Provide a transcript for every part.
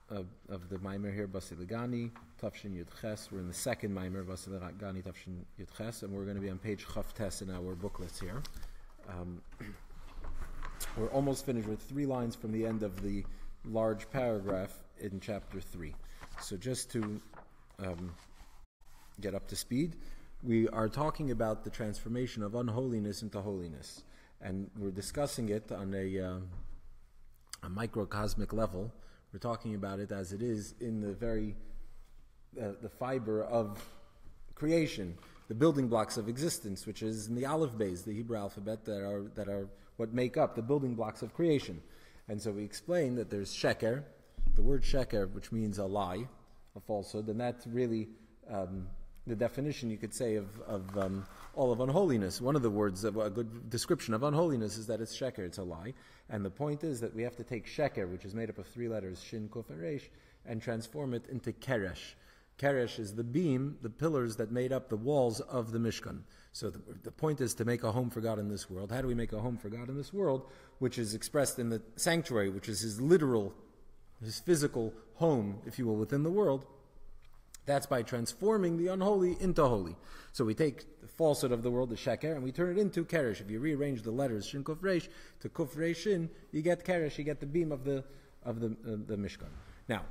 of the Maimer here, Basi Legani, Tafshin Yud Ches. We're in the second Maimer, Basi Legani, Tafshin Yud Ches, and we're going to be on page Chaf Tes in our booklets here. We're almost finished with 3 lines from the end of the large paragraph in chapter 3. So just to get up to speed, we are talking about the transformation of unholiness into holiness, and we're discussing it on a microcosmic level. We're talking about it as it is in the very the fiber of creation, the building blocks of existence, which is in the Aleph Beis, the Hebrew alphabet, that are what make up the building blocks of creation. And so we explain that there's sheker, the word sheker, which means a lie, a falsehood, and that's really the definition, you could say, of all of unholiness. One of the words, a good description of unholiness is that it's sheker, it's a lie. And the point is that we have to take sheker, which is made up of 3 letters, shin, kuf, and resh, and transform it into keresh. Keresh is the beam, the pillars that made up the walls of the Mishkan. So the point is to make a home for God in this world. How do we make a home for God in this world? Which is expressed in the sanctuary, which is his literal, his physical home, if you will, within the world. That's by transforming the unholy into holy. So we take the falsehood of the world, the sheker, and we turn it into keresh. If you rearrange the letters shin kuf resh to kuf resh shin, you get keresh, you get the beam of the Mishkan. Now,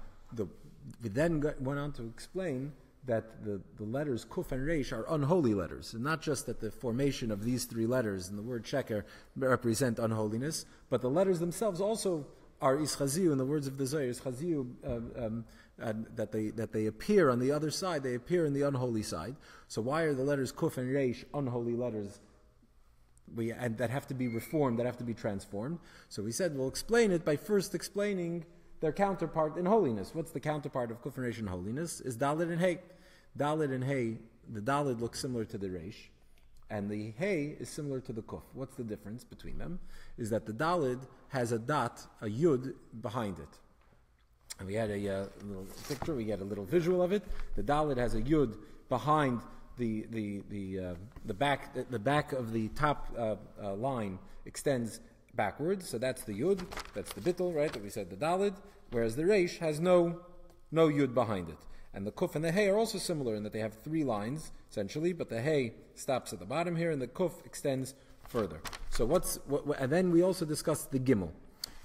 we then went on to explain that the letters kuf and resh are unholy letters, and not just that the formation of these 3 letters in the word sheker represent unholiness, but the letters themselves also are ischaziu, in the words of the Zohar, ischaziu, that they appear on the other side, they appear in the unholy side. So why are the letters kuf and resh unholy letters? And that have to be reformed, that have to be transformed. So we said we'll explain it by first explaining their counterpart in holiness. What's the counterpart of kuf and resh in holiness? Is dalid and hey. Dalid and hey, the dalid looks similar to the resh, and the hey is similar to the kuf. What's the difference between them? Is that the dalid has a dot, a yud, behind it. And we had a little picture, we get a little visual of it. The dalid has a yud behind the back of the top line extends backwards. So that's the yud, that's the bittul, right? That we said the dalid. Whereas the resh has no yud behind it. And the kuf and the hey are also similar in that they have 3 lines, essentially, but the hey stops at the bottom here, and the kuf extends further. So and then we also discussed the gimel.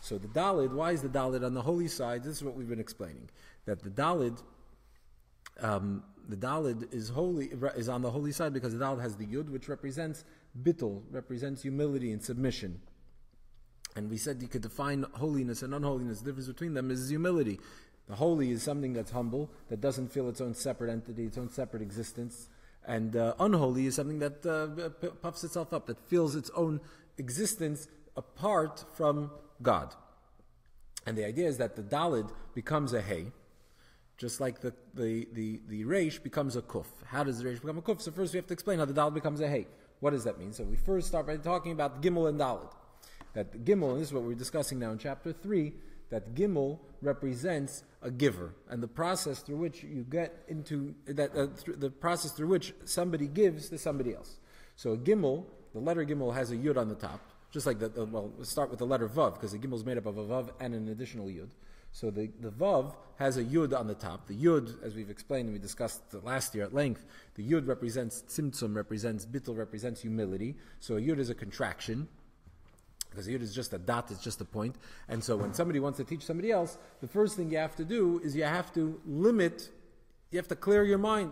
So the dalid, why is the dalid on the holy side? This is what we've been explaining. That the dalid is holy, is on the holy side because the dalid has the yud, which represents bittul, represents humility and submission. And we said you could define holiness and unholiness. The difference between them is humility. The holy is something that's humble, that doesn't feel its own separate entity, its own separate existence. And unholy is something that puffs itself up, that feels its own existence apart from God. And the idea is that the dalid becomes a hey, just like the resh becomes a kuf. How does the resh become a kuf? So first we have to explain how the dalid becomes a hey. What does that mean? So we first start by talking about gimel and dalid. That gimel, and this is what we're discussing now in chapter 3, that gimel represents a giver, and the process through which you get into that, the process through which somebody gives to somebody else. So a gimel, the letter gimel has a yud on the top, just like we'll start with the letter vav, because the gimel is made up of a vav and an additional yud. So the vav has a yud on the top. The yud, as we've explained and we discussed last year at length, the yud represents tzimtzum, represents bittul, represents humility. So a yud is a contraction, because yud is just a dot, it's just a point. And so when somebody wants to teach somebody else, the first thing you have to do is you have to clear your mind,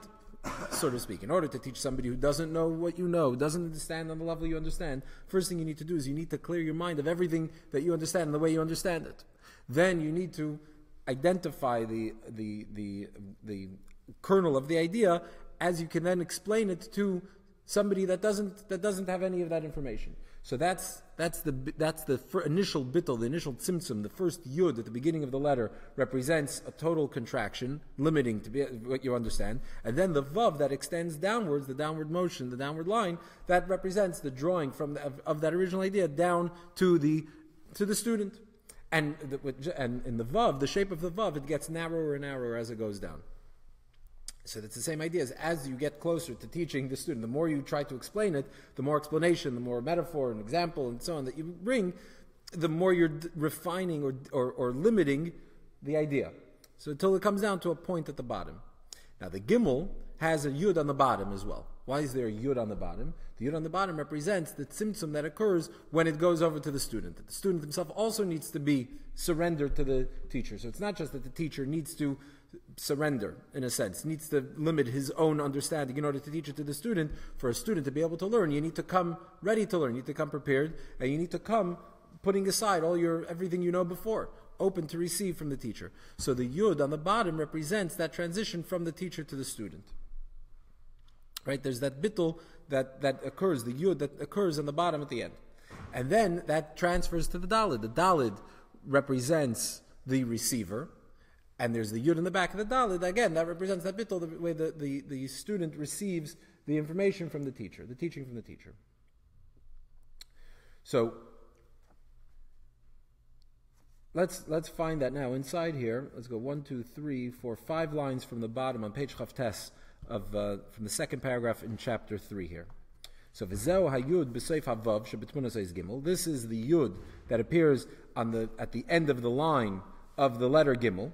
so to speak. In order to teach somebody who doesn't know what you know, doesn't understand on the level you understand, first thing you need to do is you need to clear your mind of everything that you understand and the way you understand it. Then you need to identify the kernel of the idea as you can then explain it to somebody that doesn't have any of that information. So that's the initial bittul, the initial tzimtzum, the first yud at the beginning of the letter represents a total contraction, limiting to be what you understand. And then the vav that extends downwards, the downward motion, the downward line, that represents the drawing from of that original idea down to the student. And in the vav, the shape of the vav, it gets narrower and narrower as it goes down. So that's the same idea as you get closer to teaching the student, the more you try to explain it, the more explanation, the more metaphor and example and so on that you bring, the more you're refining or limiting the idea. So until it comes down to a point at the bottom. Now the Gimel has a Yud on the bottom as well. Why is there a Yud on the bottom? The Yud on the bottom represents the tzimtzum that occurs when it goes over to the student. The student himself also needs to be surrendered to the teacher. So it's not just that the teacher needs to surrender, in a sense, needs to limit his own understanding in order to teach it to the student. For a student to be able to learn, you need to come ready to learn, you need to come prepared, and you need to come putting aside everything you know before, open to receive from the teacher. So the Yud on the bottom represents that transition from the teacher to the student. Right? There's that bittul that occurs, the Yud that occurs on the bottom at the end. And then that transfers to the Dalid. The Dalid represents the receiver, and there's the Yud in the back of the Dalid. Again, that represents that bittul, the way the student receives the information from the teacher, the teaching from the teacher. So let's find that now inside here. Let's go 1, 2, 3, 4, 5 lines from the bottom on page Chavtes from the second paragraph in chapter 3 here. So v'zeu hayud b'seif havav shebetmunas eis gimel. This is the yud that appears at the end of the line of the letter gimel.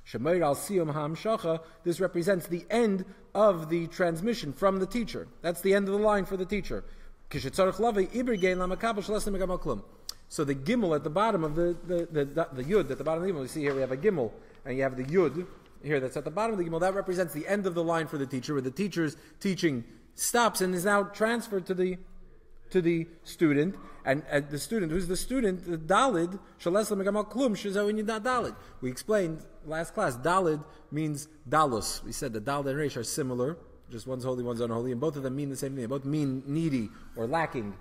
Shemeir al siyum ha'amshacha. This represents the end of the transmission from the teacher. That's the end of the line for the teacher. Kishetzarich lavei ibergein lamakabel shalasim megamal klum. So the gimel at the bottom of the yud at the bottom of the gimel. You see here we have a gimel and you have the yud here that's at the bottom of the gimel. That represents the end of the line for the teacher, where the teacher's teaching stops and is now transferred to the student. And the student, who's the student, the Dalid, Shales Megamal Klum, Shizawin Yidna Dalid. We explained last class, Dalid means Dalus. We said that Dalid and Reish are similar, just one's holy, one's unholy, and both of them mean the same thing. They both mean needy or lacking,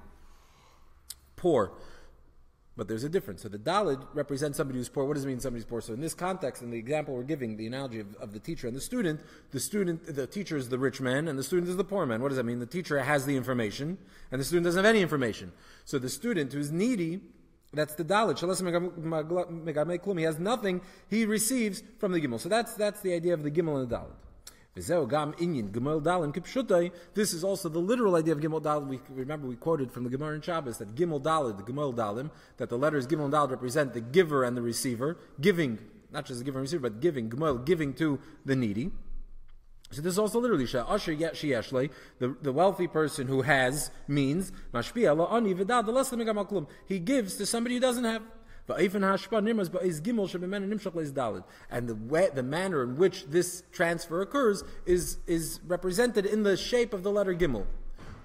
poor. But there's a difference. So the Dalid represents somebody who's poor. What does it mean somebody's poor? So in this context, in the example we're giving, the analogy of the teacher and the teacher is the rich man and the student is the poor man. What does that mean? The teacher has the information and the student doesn't have any information. So the student who's needy, that's the Dalid. He has nothing, he receives from the Gimel. So that's the idea of the Gimel and the Dalid. This is also the literal idea of Gimel Dalim. Remember we quoted from the Gemara in Shabbos that Gimel Dalim, the Gimel Dalim, that the letters Gimel and Dalim represent the giver and the receiver, giving, not just the giver and receiver, but giving, Gimel, giving to the needy. So this is also literally the wealthy person who has means, he gives to somebody who doesn't have. And the manner in which this transfer occurs is represented in the shape of the letter Gimel,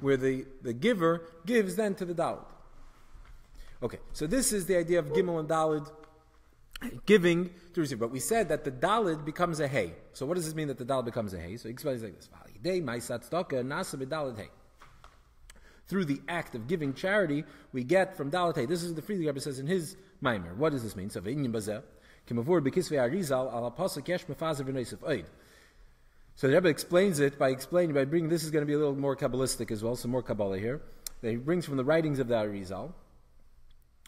where the giver gives then to the Dalid. Okay, so this is the idea of Gimel and Dalid, giving to receive. But we said that the Dalid becomes a Hey. So what does this mean that the Dalid becomes a Hey? So he explains like this. Through the act of giving charity, we get from Dalet Hey. This is the Friedrich Rebbe says in his Maimer. What does this mean? So the Rebbe explains it by bringing, this is going to be a little more Kabbalistic as well, some more Kabbalah here, that he brings from the writings of the Arizal,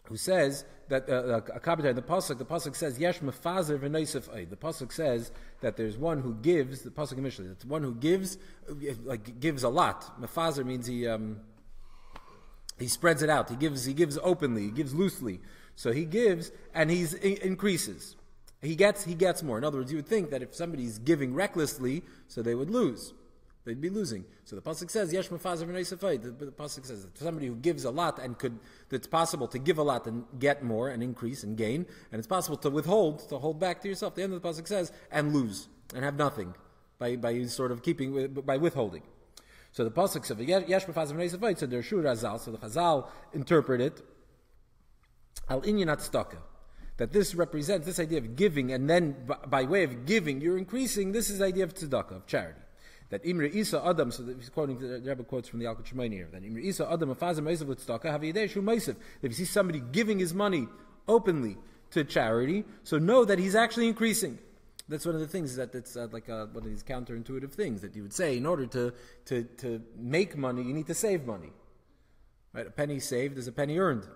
who says that a commentator in the Pasuk says, Yesh mefazer v'noisef oid. The Pasuk says that there's one who gives, the Pasuk initially, that's one who gives, like gives a lot. Mefazer means he spreads it out. He gives openly. He gives loosely. So he gives and he increases. He gets more. In other words, you would think that if somebody's giving recklessly, so they would lose. They'd be losing. So the pasuk says, "Yesh mefazer v'neisafay." The pasuk says that somebody who gives a lot and it's possible to give a lot and get more and increase and gain, and it's possible to hold back to yourself. The end of the pasuk says, and lose and have nothing by sort of by withholding. So the pasuk says, "Yesh mefazer v'neisafay." So the Shur Razal, so the Chazal interpret it al inyan tzedakah. That this represents this idea of giving, and then by way of giving, you're increasing. This is the idea of tzedakah, of charity. That Imre Isa Adam, so he's quoting, the Rebbe quotes from the Al Shemaini here, that Imre Isa Adam afazer meisav l'tzedakah haviyidei shu meisav. If you see somebody giving his money openly to charity, so know that he's actually increasing. That's one of the things that it's like one of these counterintuitive things that you would say. In order to make money, you need to save money. Right? A penny saved is a penny earned.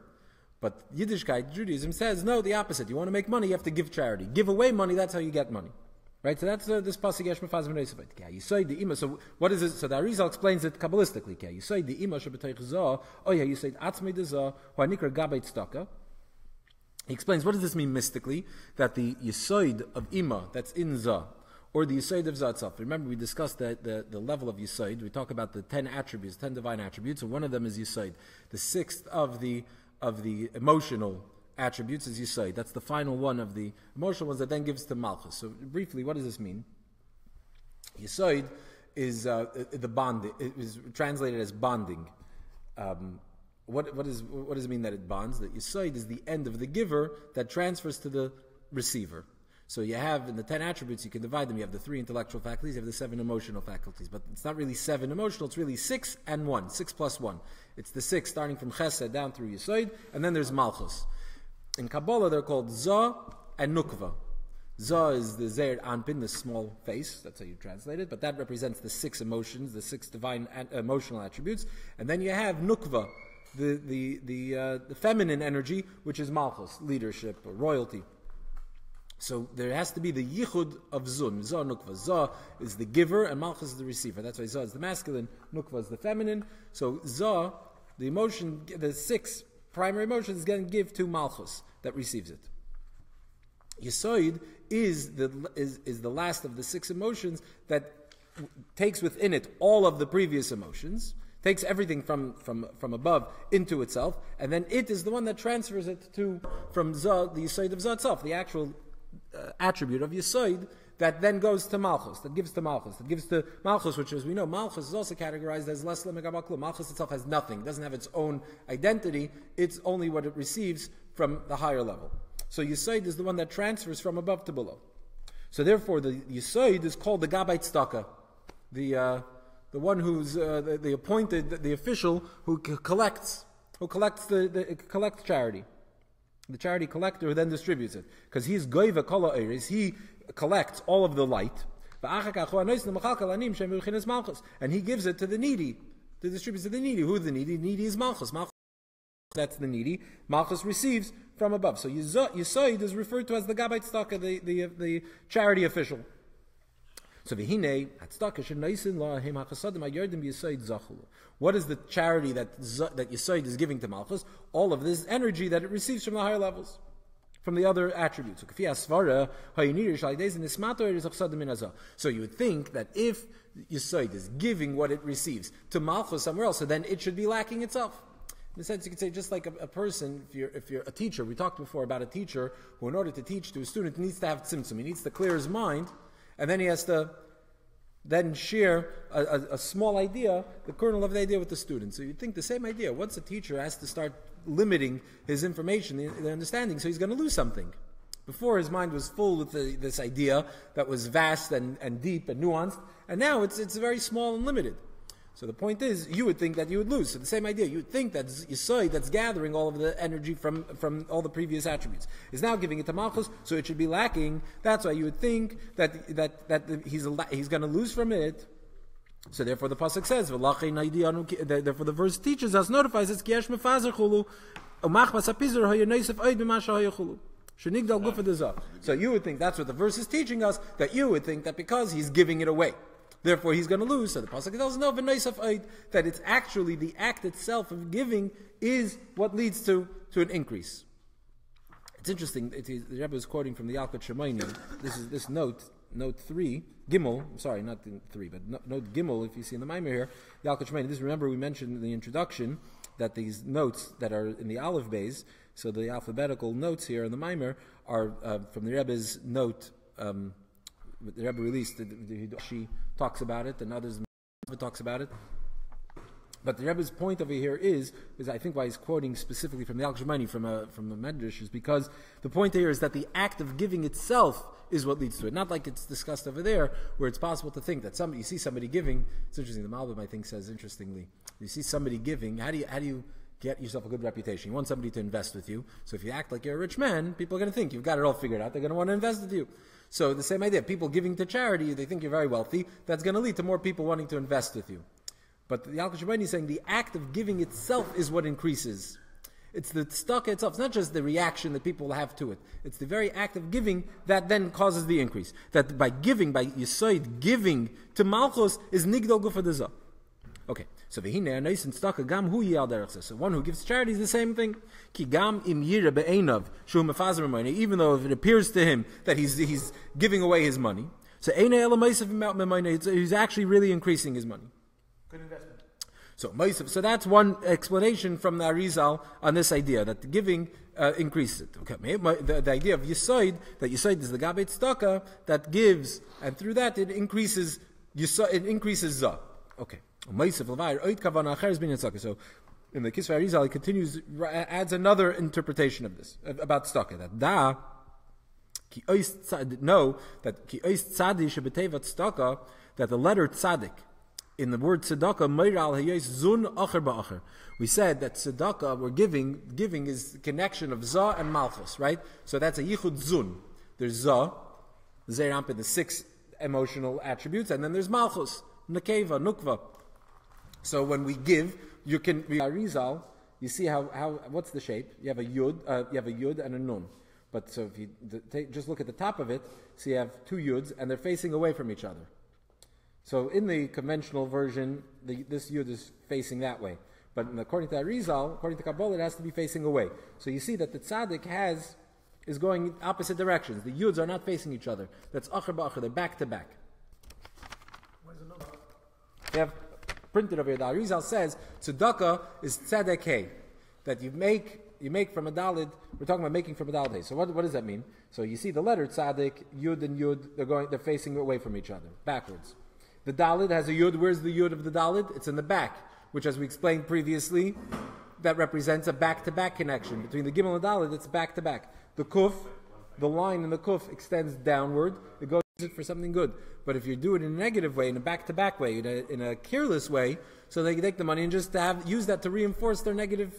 But Yiddishkeit, Judaism says, no, the opposite. You want to make money, you have to give charity. Give away money, that's how you get money. Right? So that's this pasuk yesh mefazer v'neisafay. You say the ima. So what is it? So the Arizal explains it kabbalistically. You say the ima shebetayich zah. Oh yeah, you say atzmei dezah. Who anikra gabei tzedakah. He explains, what does this mean mystically? That the Yisoid of Ima, that's in Za, or the Yisoid of Za itself. Remember, we discussed the level of Yisoid. We talk about the 10 attributes, 10 divine attributes, and one of them is Yisoid. The sixth of the emotional attributes is Yisoid. That's the final one of the emotional ones that then gives to Malchus. So briefly, what does this mean? Yisoid is the bond. It is translated as bonding. What does it mean that it bonds? That Yisoid is the end of the giver that transfers to the receiver. So you have, in the 10 attributes, you can divide them. You have the 3 intellectual faculties, you have the 7 emotional faculties. But it's not really 7 emotional, it's really 6 and 1, 6 plus 1. It's the 6 starting from Chesed down through Yisoid, and then there's Malchus. In Kabbalah, they're called Za and Nukva. Za is the Zeir Anpin, the small face, that's how you translate it, but that represents the 6 emotions, the 6 divine emotional attributes. And then you have Nukva, the feminine energy, which is Malchus, leadership or royalty. So there has to be the yichud of Zun, Za Nukva. Za is the giver and Malchus is the receiver. That's why Za is the masculine, Nukva is the feminine. So Za, the emotion, the 6 primary emotions, is going to give to Malchus that receives it. Yisoid is the last of the 6 emotions that takes within it all of the previous emotions, takes everything from above into itself, and then it is the one that transfers it from Za, the Yisoid of Za itself, the actual attribute of Yisoid, that then goes to Malchus, that gives to Malchus, which, as we know, Malchus is also categorized as less lemegabaklu. Malchus itself has nothing, doesn't have its own identity, it's only what it receives from the higher level. So Yisoid is the one that transfers from above to below. So therefore, the Yisoid is called the Gabait Tzedakah, the one who's the appointed, the official who collects charity. The charity collector who then distributes it. Because he's goiva kol ha'oris, he collects all of the light, and he gives it to the needy, to distribute to the needy. Who is the needy? Needy is Malchus. That's the needy. Malchus receives from above. So Yisoid is referred to as the Gabait Tzedakah, the charity official. So what is the charity that Yisoid is giving to Malchus? All of this energy that it receives from the higher levels, from the other attributes. So you would think that if Yisoid is giving what it receives to Malchus somewhere else, so then it should be lacking itself. In a sense, you could say, just like a person, if you're a teacher, we talked before about a teacher who, in order to teach to a student, needs to have tzimtzum. He needs to clear his mind, and then he has to then share a small idea, the kernel of the idea with the student. So you'd think the same idea. Once a teacher has to start limiting his information, the understanding, so he's going to lose something. Before, his mind was full with this idea that was vast and deep and nuanced, and now it's very small and limited. So the point is, you would think that you would lose. So the same idea, you would think that Yisoid, that's gathering all of the energy from all the previous attributes, is now giving it to Malchus, so it should be lacking. That's why you would think that he's going to lose from it. So therefore the pasuk says, therefore the verse teaches us, notifies us, so you would think that's what the verse is teaching us, that you would think that because he's giving it away, therefore he's going to lose. So the pasuk tells us, no, that it's actually the act itself of giving is what leads to an increase. It's interesting, the Rebbe is quoting from the Yalkut Shemaini. This note 3, Gimel, sorry, not 3, but note Gimel, if you see in the Maimer here, Yalkut Shemaini. This, remember, we mentioned in the introduction that these notes that are in the Aleph Beis, so the alphabetical notes here in the Maimer, are from the Rebbe's note. The Rebbe released, she talks about it, and others talks about it. But the Rebbe's point over here is I think why he's quoting specifically from the Al Shemani from a Medrash, is because the point here is that the act of giving itself is what leads to it. Not like it's discussed over there, where it's possible to think that you see somebody giving. It's interesting. The Malbim, I think, says interestingly, you see somebody giving. How do you get yourself a good reputation? You want somebody to invest with you. So if you act like you're a rich man, people are going to think you've got it all figured out. They're going to want to invest with you. So the same idea, people giving to charity, they think you're very wealthy, that's going to lead to more people wanting to invest with you. But the Yalkut Shemaini is saying the act of giving itself is what increases. It's the tzedakah itself. It's not just the reaction that people have to it. It's the very act of giving that then causes the increase. That by Yisoid giving to Malchus is nigdal gufa deza. Okay, so v'hinei anoisen tzedakah gam hu yal derech zeh. So one who gives charity is the same thing. Ki gam im yira be'einav shu mefazer money. Even though if it appears to him that he's giving away his money, so einei ela meisav money. He's actually really increasing his money. Good investment. So that's one explanation from the Arizal on this idea that the giving increases it. Okay, the idea of Yisoid, that Yisoid is the Gabet Tzedakah that gives, and through that it increases Zah. Okay. So in the Kisvei Arizal, he continues, adds another interpretation of this about tzedakah. That ki ois tzadi shebetevat tzedakah, that the letter tzadik in the word tzedakah, meiral hayos zun acher ba'acher. We said that tzedakah, we're giving is the connection of zah and malchus, right? So that's a yichud zun. There's zah, zeiramp in the 6 emotional attributes, and then there's malchus, nekeva, nukva. So when we give, you can Arizal. You see how what's the shape? You have a yud and a nun. But so if you just look at the top of it, so you have 2 yuds and they're facing away from each other. So in the conventional version, this yud is facing that way. But according to Arizal, according to Kabbalah, it has to be facing away. So you see that the tzaddik is going opposite directions. The yuds are not facing each other. That's acher ba'acher. They're back to back. Where's the number? They have printed over here. The Arizal says tzedakah is tzedek hey, that you make from a dalid. We're talking about making from a dalid hey. So what does that mean? So you see the letter tzaddik, yud and yud. They're facing away from each other, backwards. The dalid has a yud. Where's the yud of the dalid? It's in the back, which, as we explained previously, that represents a back-to-back connection between the gimel and dalid. It's back-to-back. The kuf, the line in the kuf extends downward. It goes for something good. But if you do it in a negative way, in a back-to-back way, in a careless way, so they can take the money and just use that to reinforce their negative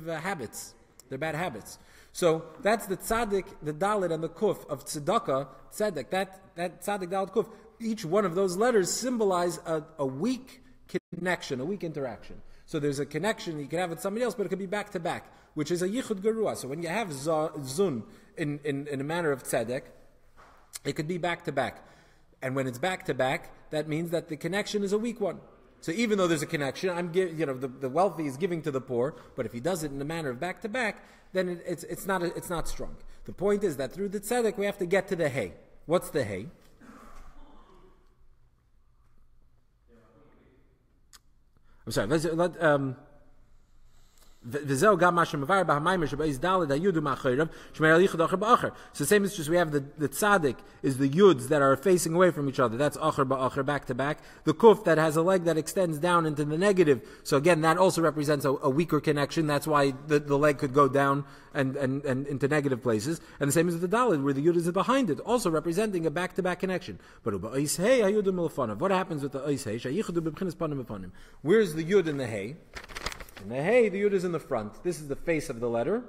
habits, their bad habits. So that's the tzaddik, the dalid, and the kuf of tzedakah, tzedek. That tzaddik, dalid, kuf. Each one of those letters symbolize a weak connection, a weak interaction. So there's a connection you can have with somebody else, but it could be back to back, which is a yichud gerua. So when you have zun in a manner of tzedek, it could be back to back. And when it's back to back, that means that the connection is a weak one. So even though there's a connection, the wealthy is giving to the poor, but if he does it in a manner of back to back, then it's not strong. The point is that through the tzedek we have to get to the hay. What's the hay? I'm sorry. So the same is just we have the tzaddik is the yuds that are facing away from each other. That's acher ba'acher, back to back. The kuf that has a leg that extends down into the negative. So again, that also represents a weaker connection. That's why the leg could go down and into negative places. And the same is with the dalid, where the yud is behind it, also representing a back to back connection. But what happens with the ois hey? Where's the yud in the hay? In the hey, the yud is in the front. This is the face of the letter,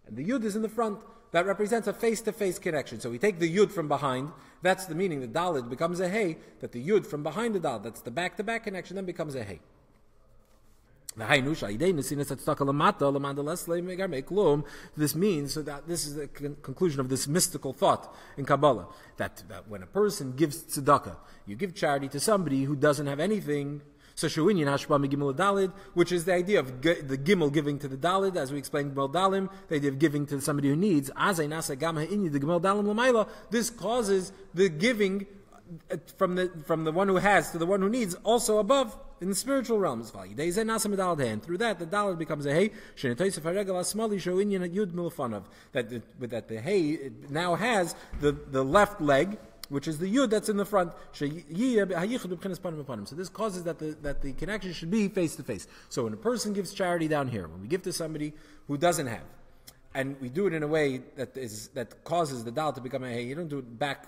and the yud is in the front. That represents a face-to-face connection. So we take the yud from behind. That's the meaning. The dalid becomes a hey. That the yud from behind the dalid, that's the back-to-back connection, then becomes a hey. This means, so that this is the conclusion of this mystical thought in Kabbalah, that when a person gives tzedakah, you give charity to somebody who doesn't have anything. So Shuinyan Hashba Megimel Dalid, which is the idea of the Gimel giving to the Dalid, as we explained Gimel Dalim, the idea of giving to somebody who needs. Azay Nasa Gam Ha'inyi the Gimel Dalim L'mayla. This causes the giving from the one who has to the one who needs, also above in the spiritual realms. And through that, the Dalid becomes a hay. That the hay now has the left leg, which is the yud that's in the front. So this causes that the connection should be face to face. So when a person gives charity down here, when we give to somebody who doesn't have, and we do it in a way that causes the dal to become a hey, you don't do it back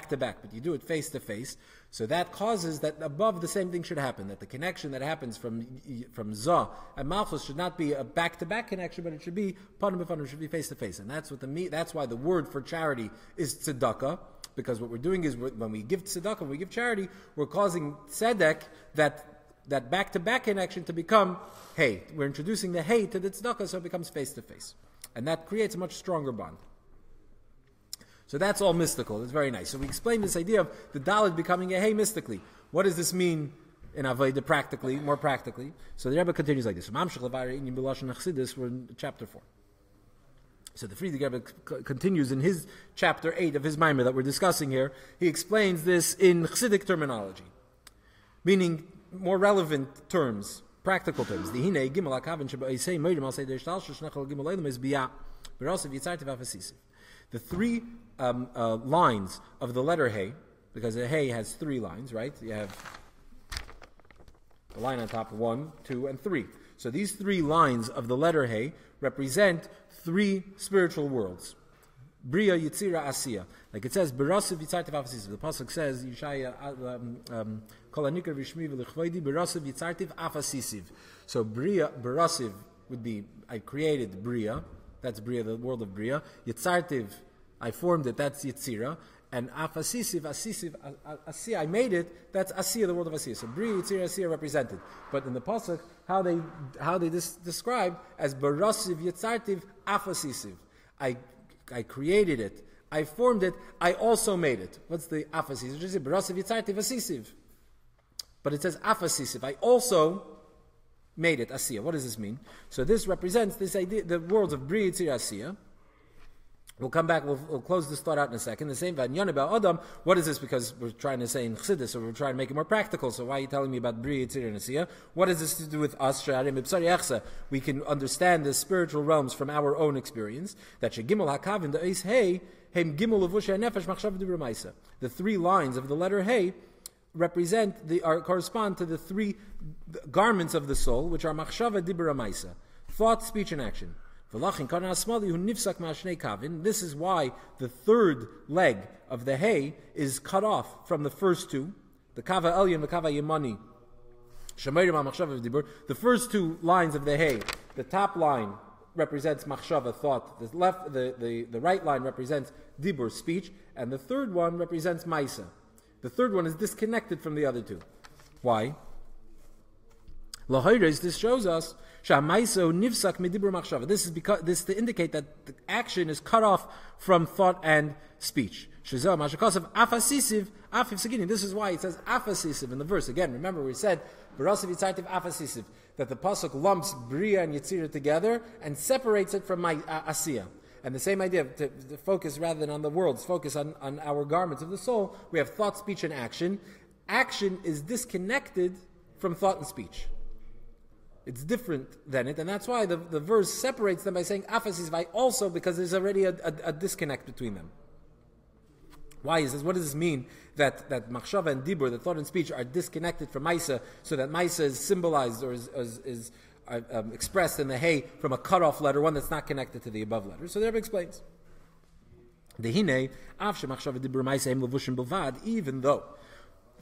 to back, but you do it face to face. So that causes that above the same thing should happen. That the connection that happens from Zah and Malchus should not be a back to back connection, but it should be panim b'panim, should be face to face. And that's why the word for charity is tzedakah. Because what we're doing is when we give tzedakah, when we give charity, we're causing tzedek, that back-to-back connection, to become hey. We're introducing the hey to the tzedakah, so it becomes face-to-face. And that creates a much stronger bond. So that's all mystical. It's very nice. So we explained this idea of the dalid becoming a hey mystically. What does this mean in Avodah practically, more practically. So the Rebbe continues like this. We're in chapter 4. So the Friedrich Rebbe continues in his chapter 8 of his Maimer that we're discussing here. He explains this in Chassidic terminology, meaning more relevant terms, practical terms. The three lines of the letter Hey, because the Hey has 3 lines, right? You have the line on top, 1, 2, and 3. So these 3 lines of the letter Hey represent 3 spiritual worlds. Bria, Yitzira, Asiya. Like it says, Berasiv Yitzartiv Afasiv. The Pasuk says, Yishaya, Kol Hanikar Vishmi V'Lichvoidi, Berasiv Yitzartiv Afasiv. So Bria, Berasiv would be, I created Bria, that's Bria, the world of Bria. Yitzartiv, I formed it, that's Yitzira. And Afasiv, Asiya, I made it, that's Asiya, the world of Asiya. So Bria, Yitzira, Asiya represented. But in the Pasuk, how they describe as Berasiv Yitzartiv Afasiv. I created it, I formed it, I also made it. What's the afasiv? It just says Berasiv Yitzartiv Asisiv. But it says afasiv. I also made it, Asiya. What does this mean? So this represents this idea, the worlds of Bri, Yitzir, Asiya. We'll come back, we'll close this thought out in a second. The same Vanyan about Adam. What is this? Because we're trying to say in Chassidus, so we're trying to make it more practical. So why are you telling me about Bri, Yitzir, and Asiya? What has this to do with us? We can understand the spiritual realms from our own experience. That Shegimel Hakavin, the Eis Hey, Hem Gimel Levusha Nefesh Machshav Dibra Maisa. The 3 lines of the letter Hey correspond to the 3 garments of the soul, which are Machshava Dibra Maisa, thought, speech, and action. This is why the 3rd leg of the Hey is cut off from the first 2, the Kava Elyon, the Kava Yemani. The first 2 lines of the Hey, the top line represents Machshava, thought, the right line represents Dibur, speech, and the 3rd one represents Maisa. The 3rd one is disconnected from the other 2. Why? This shows us this is because this to indicate that the action is cut off from thought and speech. This is why it says afasisiv in the verse. Again, remember we said that the pasuk lumps Bria and Yitzira together and separates it from my Asiya. And the same idea, to focus rather than on the worlds, focus on our garments of the soul. We have thought, speech, and action. Action is disconnected from thought and speech. It's different than it, and that's why the verse separates them by saying afasisvai also, because there's already a disconnect between them. Why is this? What does this mean that machshava and dibur, the thought and speech, are disconnected from maisa, so that maisa is symbolized or is expressed in the Hey from a cut-off letter, one that's not connected to the above letter? So the Rebbe explains. Even though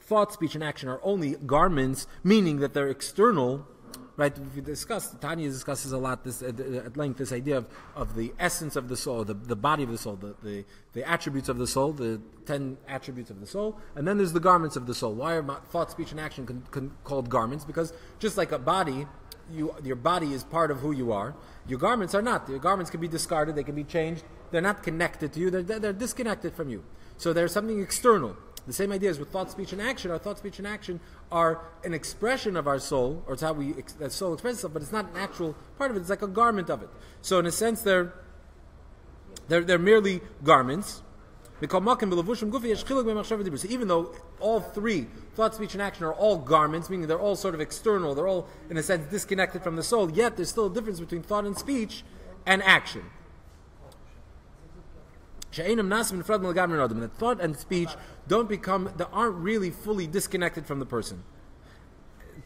thought, speech, and action are only garments, meaning that they're external. Right, we discussed, Tanya discusses a lot this at length, this idea of the essence of the soul, the body of the soul, the attributes of the soul, the 10 attributes of the soul, and then there's the garments of the soul. Why are thought, speech, and action called garments? Because just like a body, your body is part of who you are. Your garments are not. Your garments can be discarded, they can be changed, they're not connected to you, they're disconnected from you. So there's something external. The same idea is with thought, speech, and action. Our thought, speech, and action are an expression of our soul, or it's how that soul expresses itself, but it's not an actual part of it. It's like a garment of it. So in a sense, they're merely garments. So even though all 3, thought, speech, and action, are all garments, meaning they're all sort of external, they're all, in a sense, disconnected from the soul, yet there's still a difference between thought and speech and action. That thought and speech they aren't really fully disconnected from the person.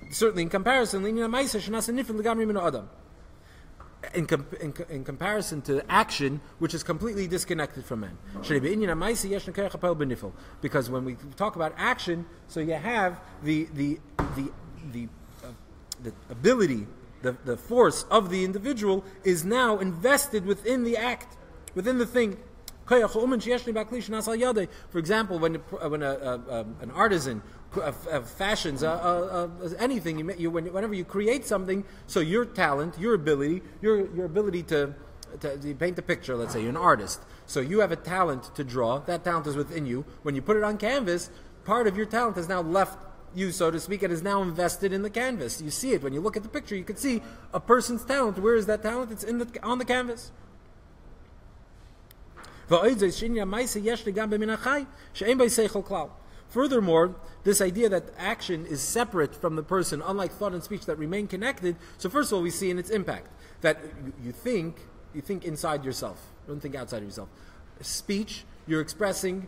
Certainly in comparison, in comparison to action, which is completely disconnected from man. Because when we talk about action, so you have the ability, the force of the individual is now invested within the act, within the thing. For example, when an artisan fashions anything, whenever you create something, so your talent, your ability to paint a picture, let's say you're an artist, so you have a talent to draw, that talent is within you. When you put it on canvas, part of your talent is now left you, so to speak, and is now invested in the canvas. You see it when you look at the picture. You can see a person's talent. Where is that talent? It's on the canvas. Furthermore, this idea that action is separate from the person, unlike thought and speech that remain connected. So first of all, we see in its impact that you think inside yourself. Don't think outside of yourself. Speech, you're expressing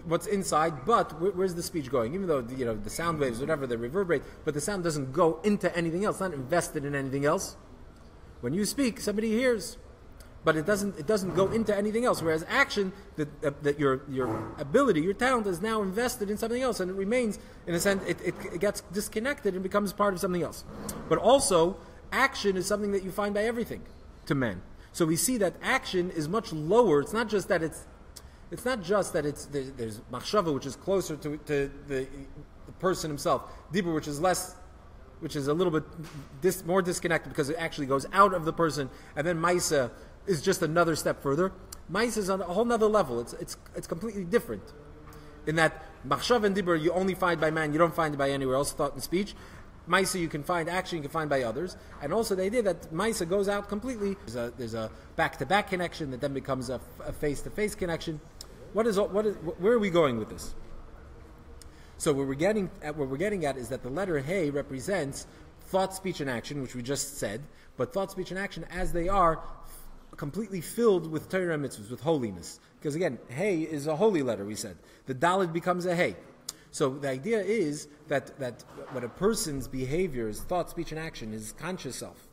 what's inside, but where's the speech going? Even though the sound waves, whatever, they reverberate, but the sound doesn't go into anything else, not invested in anything else. When you speak, somebody hears, but it doesn't go into anything else. Whereas action, that your ability, your talent is now invested in something else, and it remains, in a sense, it gets disconnected and becomes part of something else. But also, action is something that you find by everything to men. So we see that action is much lower. It's not just that there's machshava, which is closer to the person himself, dibur, which is a little bit more disconnected because it actually goes out of the person, and then maisa is just another step further. Maisa is on a whole nother level. It's completely different in that machshava and dibur you only find by man, you don't find it by anywhere else. Thought and speech. Maisa you can find, action you can find by others, and also the idea that Maisa goes out completely. There's a back-to-back connection that then becomes a face-to-face connection. Where are we going with this? So what we're getting at is that the letter Hey represents thought, speech, and action, which we just said, but thought, speech, and action as they are completely filled with Torah and mitzvahs, with holiness. Because again, Hey is a holy letter, we said. The Dalet becomes a Hey. So the idea is that when a person's behavior, his thought, speech, and action, his conscious self,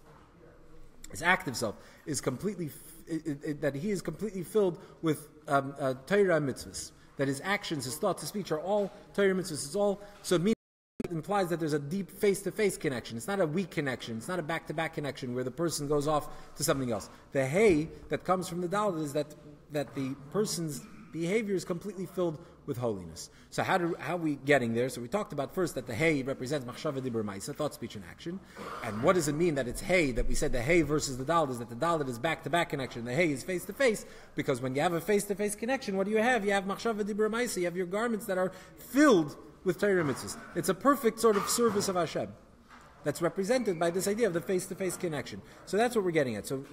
his active self, is completely that he is completely filled with Torah and mitzvahs. That his actions, his thoughts, his speech are all Torah and mitzvahs. It's all, so it implies that there's a deep face-to-face connection. It's not a weak connection. It's not a back-to-back connection where the person goes off to something else. The Hey that comes from the Dalet is that the person's behavior is completely filled with holiness. So how are we getting there? So we talked about first that the Hey represents machshava dibur maisa, thought, speech, and action. And what does it mean that it's Hey, that we said the Hey versus the Dalet is that the Dalet is back-to-back connection, the Hey is face-to-face, because when you have a face-to-face connection, what do you have? You have machshava dibur maisa, you have your garments that are filled with Torah mitzvahs. It's a perfect sort of service of Hashem that's represented by this idea of the face-to-face connection. So that's what we're getting at. So